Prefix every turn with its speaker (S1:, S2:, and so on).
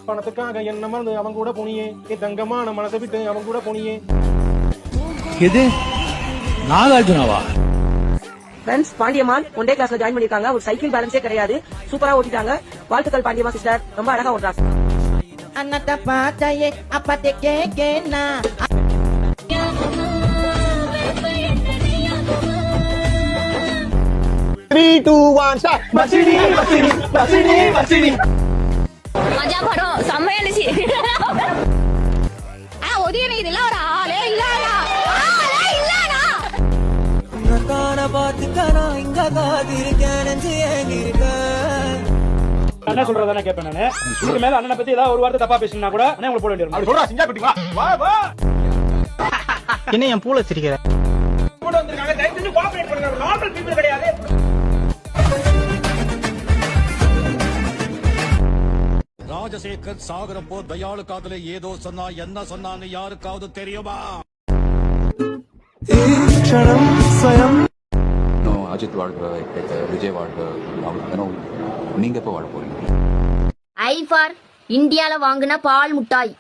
S1: பணத்துக்காக என்ன மறந்து அவன் கூட போனியே, என் தங்கமான மனசை விட்டு அவன் கூட போனியே.
S2: எது நாகார்ஜுனாவா?
S3: ஃப்ரெண்ட்ஸ், பாண்டியம்மாள் ஒன் டே கிளாஸ்ல ஜாயின் பண்ணிருக்காங்க. ஒரு சைக்கிள் பேலன்ஸே கிடையாது, சூப்பரா ஓட்டிட்டாங்க. வாழ்த்துக்கள் பாண்டியம்மா சிஸ்டர், ரொம்ப அழகா ஓட்டுறாங்க.
S4: அண்ணாத்த பாத்தாயே அப்பத்தே கேக்கேனா
S1: 3, 2, 1 ஸ்டார்ட். மசினி மசினி மசினி மசினி.
S5: மஜா படம் செம்மையா இருந்துச்சு. ஒதியனே இதெல்லாம் ஒரு ஆளே இல்லடா, ஆளே இல்லடா.
S4: உனக்கான பாத்துக்கனா இங்க காதிருக்கேன் நெஞ்சு ஏங்கிருக்க.
S1: என்ன சொல்றதானே கேட்பேன் நானு. இதுக்கு மேல அண்ணனை பத்தி ஏதாவது ஒரு வார்த்தை தப்பா பேசினா கூட அண்ணே உங்களுக்கு போட வேண்டியது. அப்படி சொல்றா சிங்கா குட்டி, வா வா வா.
S2: என்ன என் பூல சிரிக்கிற?
S1: கூட வந்திருக்காங்க, தயவு செஞ்சு கோஆபரேட் பண்ணுங்க. நார்மல் பீப்பிள் கிடையாது.
S6: ராஜசேகர் சாகரப்போ தயாளு காதல ஏதோ சொன்னா என்ன சொன்னான்னு யாருக்காவது தெரியுமா?
S7: அஜித் வாழ்க, விஜய் வாழ்க. நீங்க எப்ப வாழ போறீங்க?
S5: ஐ ஃபார் இந்தியால வாங்குன பால் முட்டாய்.